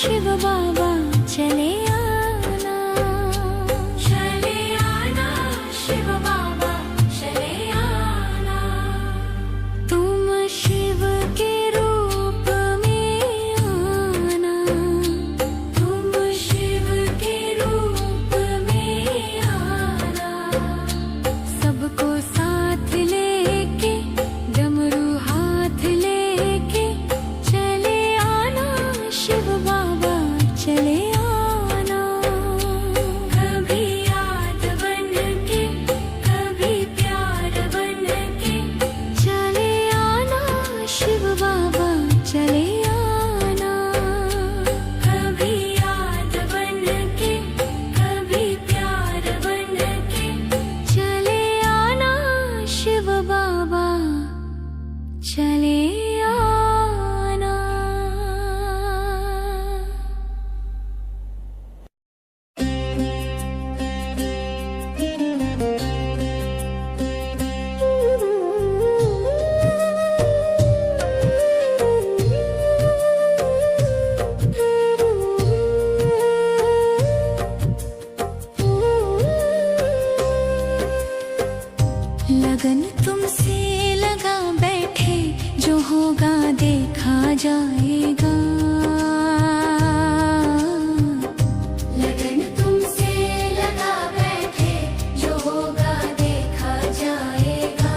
शिव बाबा चले आना, चले आना शिव बाबा चले आना। तुम शिव के रूप में आना, तुम शिव के रूप में आना। सबको साथ लेके डमरू हाथ लेके चले आना शिव बाबा चले आना। कभी याद बन के कभी प्यार बन के चले आना शिव बाबा चले आना। कभी याद बन के कभी प्यार बन के चले आना शिव बाबा चले आना। लगन तुमसे लगा बैठे, जो होगा देखा जाएगा। लगन तुमसे लगा बैठे, जो होगा देखा जाएगा।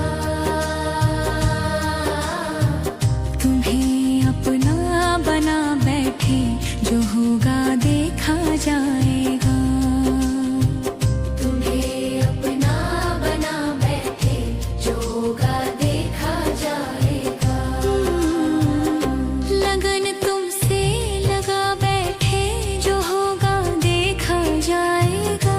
तुम्हें अपना बना बैठे, जो होगा देखा जाएगा। तुम्हें अपना बना बैठे, जो होगा देखा जाएगा। लगन तुमसे लगा बैठे, जो होगा देखा जाएगा।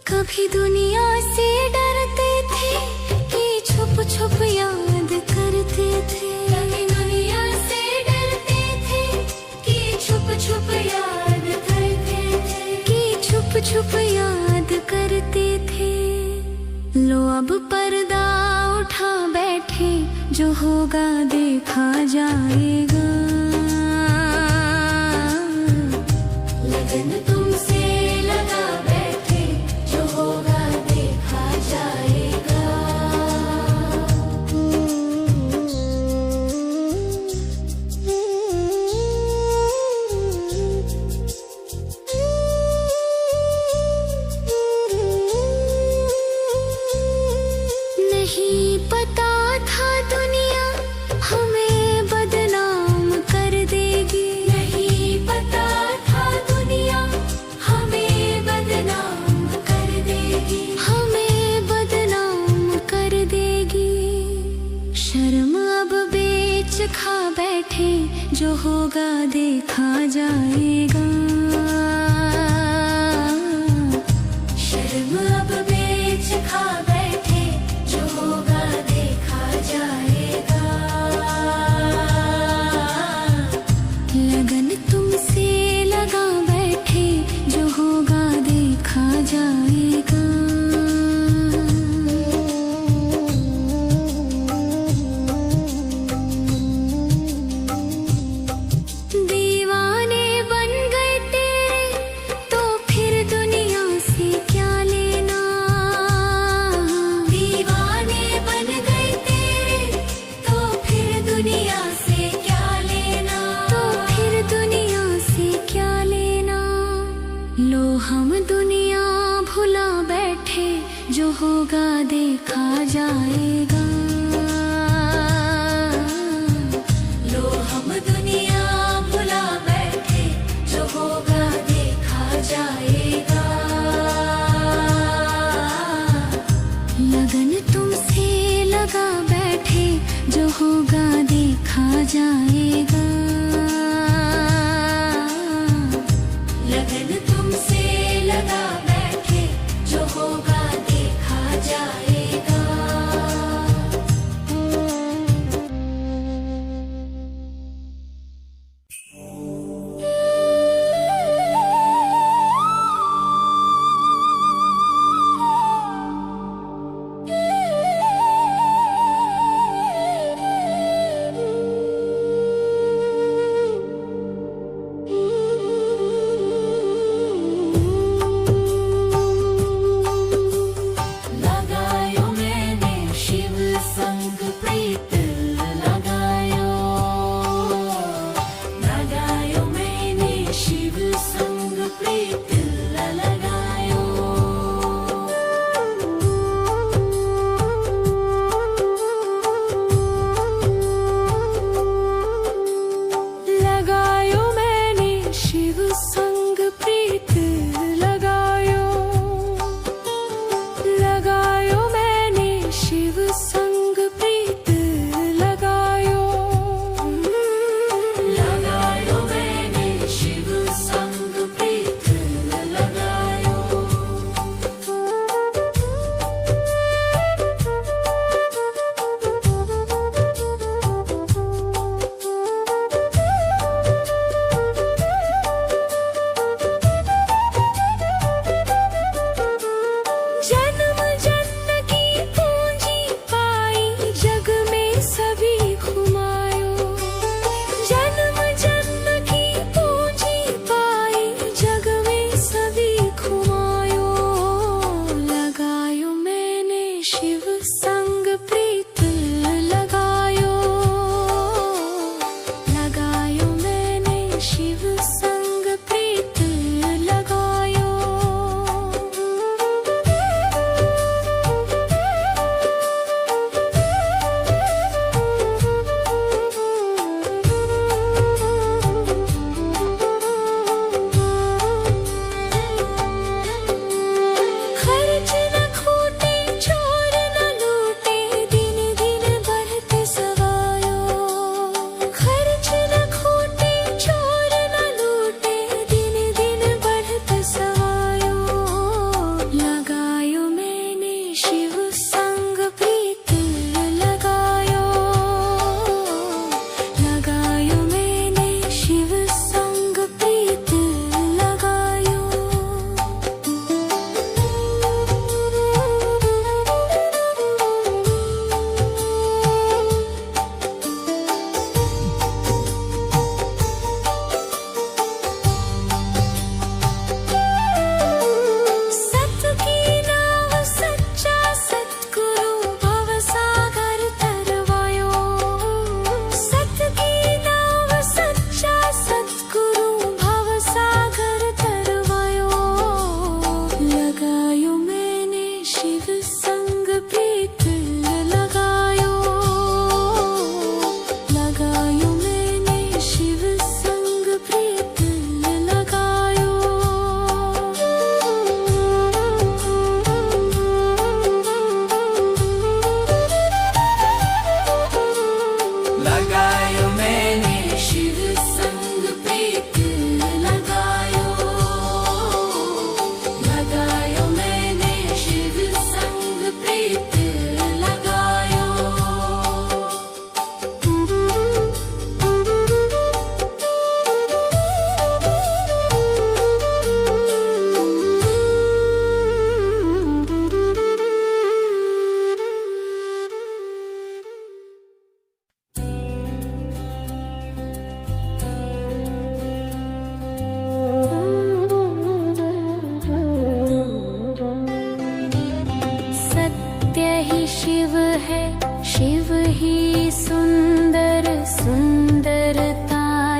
कभी दुनिया से डरते थे कि छुप छुप याद करते थे। कभी दुनिया से डरते थे कि छुप छुप याद करते थे, कि छुप छुप याद करते थे। लो अब पर्दा उठा बैठे, जो होगा देखा जाएगा। लगन तुमसे लगा बैठे, जो होगा देखा जाएगा। नहीं पता था दुनिया हमें बदनाम कर देगी। नहीं पता था दुनिया हमें बदनाम कर देगी, हमें बदनाम कर देगी। शर्म अब बेच खा बैठे, जो होगा देखा जाएगा। शर्म अब बेच खा बैठे, जो होगा देखा जाएगा। लगन तुमसे लगा बैठे, जो होगा देखा जाएगा। दीवाने बन गए तेरे, तो फिर दुनिया से क्या लेना। दीवाने बन गए तेरे, तो फिर दुनिया से क्या लेना। तो फिर दुनिया से क्या लेना। लो हम दुनिया भुला बैठे, जो होगा देखा जाएगा। लो हम दुनिया भुला बैठे, जो होगा देखा जाएगा। लगन तुमसे लगा बैठे, जो होगा देखा जाएगा। लगन तुमसे लगा बैठे, जो होगा देखा जाएगा।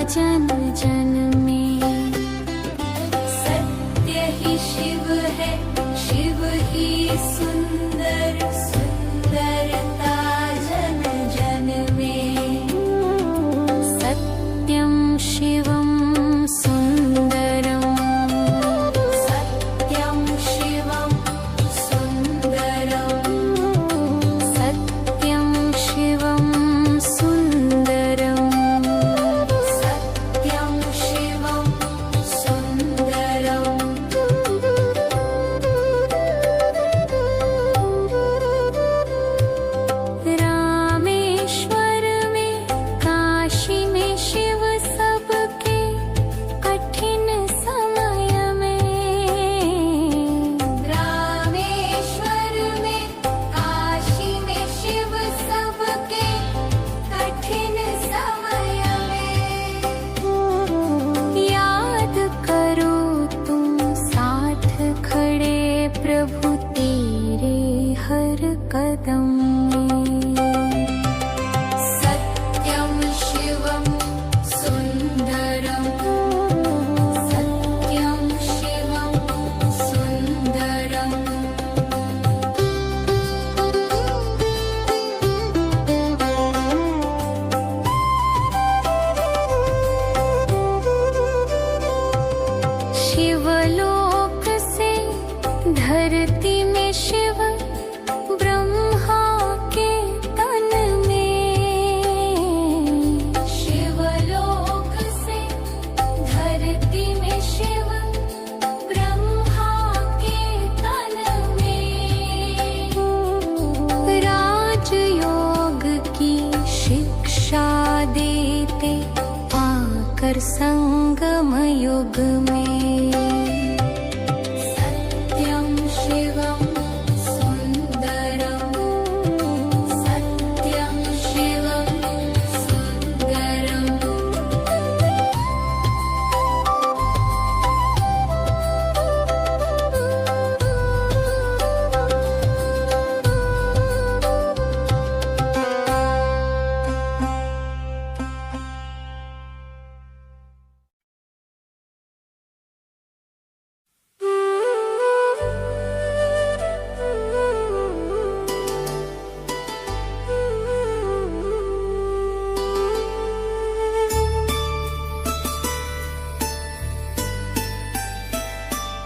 जन जन में। सत्य ही शिव है, शिव ही सुंदर, सुंदरता जन जन में। सत्यं शिवं सुंदरं, सत्यं शिवं सुंदरं, सत्यं शिवं सुंदरं, सत्यं शिवं सुंदरं। रामेश्वर में, काशी में शिव सबके कठिन समय में। रामेश्वर में, काशी में शिव सबके कठिन समय में। याद करो तुम साथ खड़े प्रभु तेरे हर कदम में। सत्यं शिवं सुंदरं, सत्यं शिवं सुंदरं। शिवलोक से धरती में शिव, ब्रह्मा के तन में। शिवलोक से धरती में शिव, ब्रह्मा के तन में। राजयोग की शिक्षा देते आकर संगम युग में। सत्यं शिवं सुंदरं, सत्यं शिवं सुंदरं।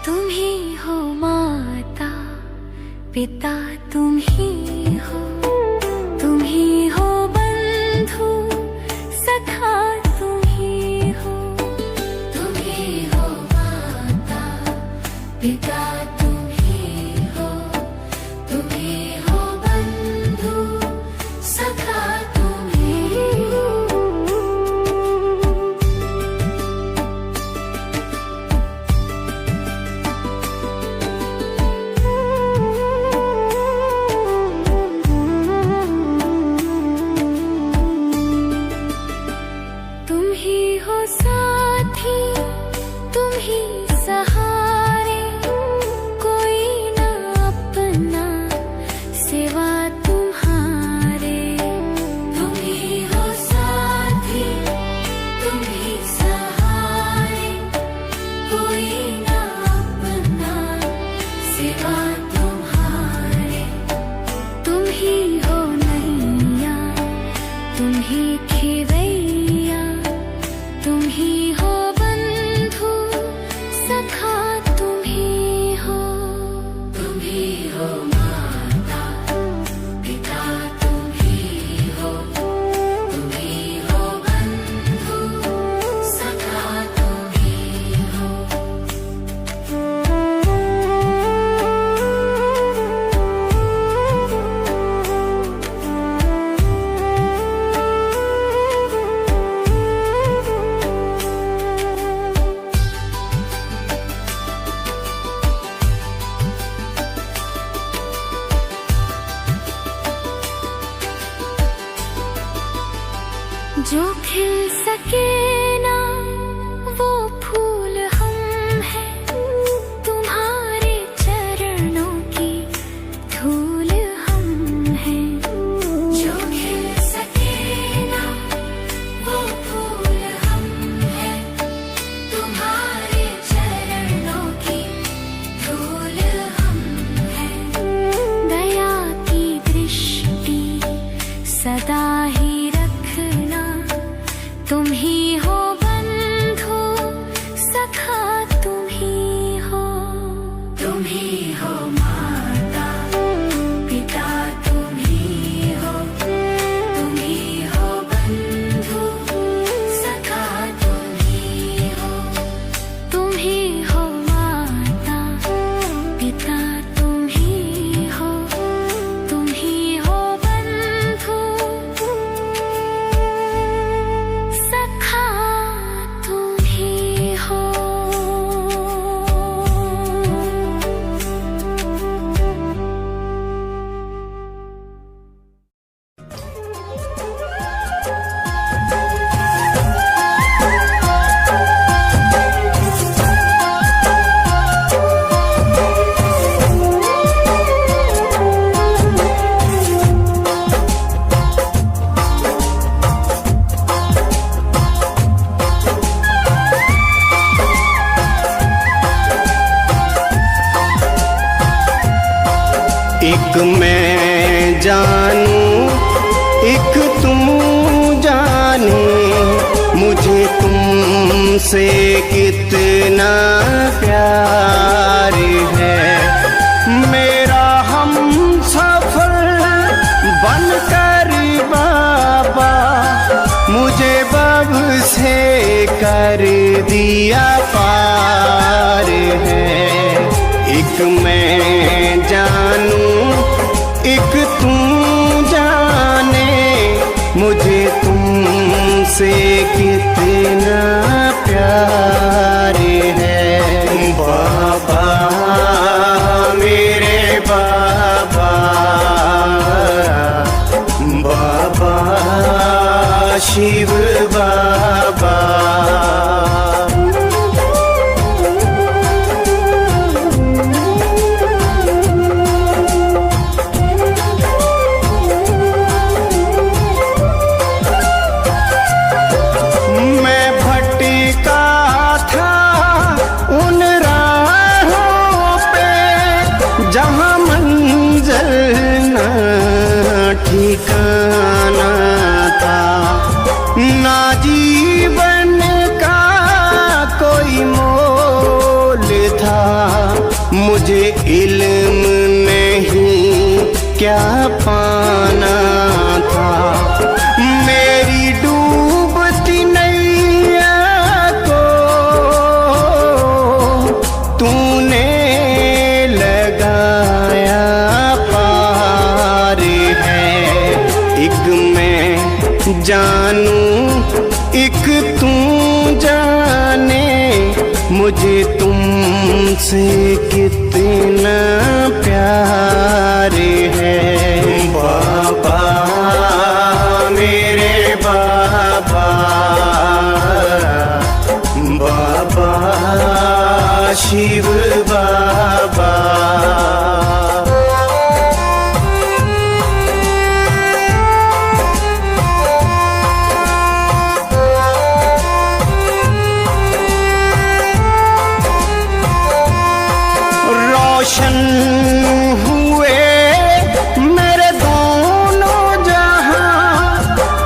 तुम ही हो माता पिता, तुम ही हो, तुम ही हो बंधु सखा, तुम ही हो। तुम ही हो माता पिता, तुम ही हो, तुम ही हो बंधु सखा, तुम ही हो। तुम ही हो साथी, तुम ही सहारे, कोई न अपना सिवा तुम्हारे। तुम ही हो साथी, तुम ही सहारे, कोई न अपना सिवा तुम्हारे। तुम ही हो नैया, तुम ही खिवैया, तुम ही हो बंधु सखा, तुम ही हो। तुम ही हो माता पिता, तुम ही हो, तुम ही हो बंधु जानूं एक तू जाने मुझे तुमसे कितना प्यार है। मेरा हम सफर बनकर बाबा मुझे बब से कर दिया पार है। एक मैं जानूं एक तू जाने मुझे तुमसे कितना प्यार है। बाबा मेरे बाबा बाबा शिव बाबा। जहाँ मंज़िल न ठिकाना था, ना जीवन का कोई मोल था। मुझे इल्म नहीं क्या पाना था। मेरी डूबती नैया को तूने जानूं एक तू जाने मुझे तुमसे कितना प्यार है। बाबा मेरे बाबा बाबा शिव बाबा। रोशन हुए मेरे दोनों जहां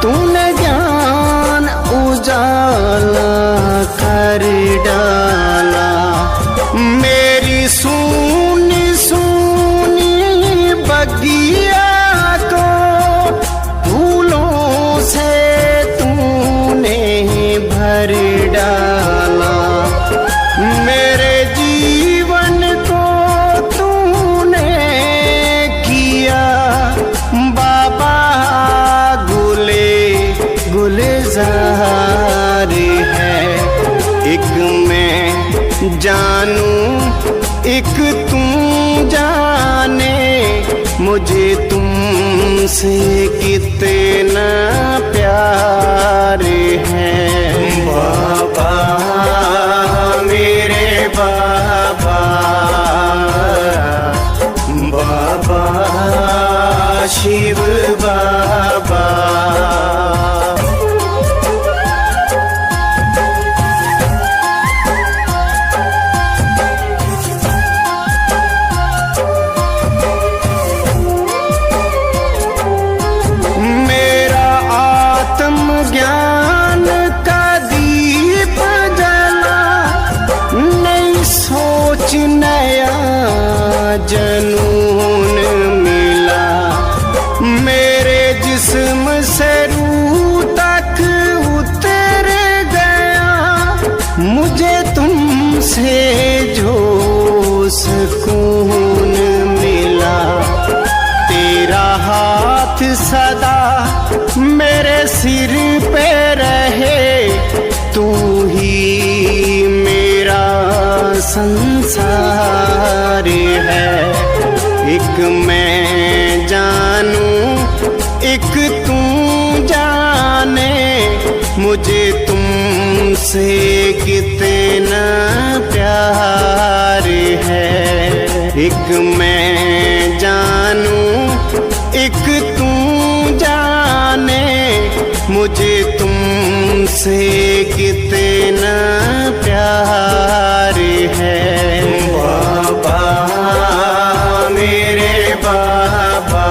तूने ज्ञान उजाला कर डाला। मेरी सुनी सुनी बगिया को फूलों से तूने भर डाला। मेरे जीवन को तूने किया बाबा गुलजार है। एक मैं जानूं एक तू जाने मुझे तुमसे कितना प्यार है। बाबा मेरे बाबा बाबा शिव बाबा। मेरा आत्मज्ञान का दीप जला, नई सोच नया जनून मिला। मेरे जिस्म से रूह तक उतर गया, मुझे तुमसे जो सुकून मिला। तेरा हाथ सदा मेरे सिर पे रहे, तू ही मेरा संसार है। एक मैं जानूं एक तू जाने मुझे तुमसे कितना प्यार है। एक मैं जानूं एक तू जाने मुझे तुमसे कितना प्यार है। बाबा मेरे बाबा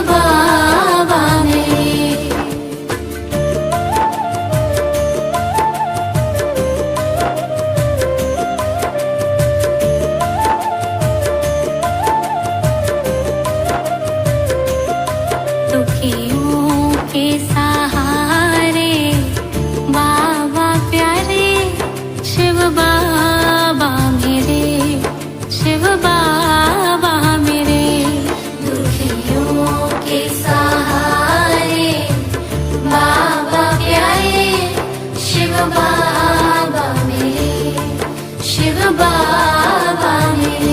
बाबा मेरे। दुखियों के सहारे बाबा प्यारे, शिव बाबा मेरे, शिव बाबा मेरे। दुखियों के सहारे बाबा प्यारे, शिव बाबा मेरे, शिव बाबा मेरे।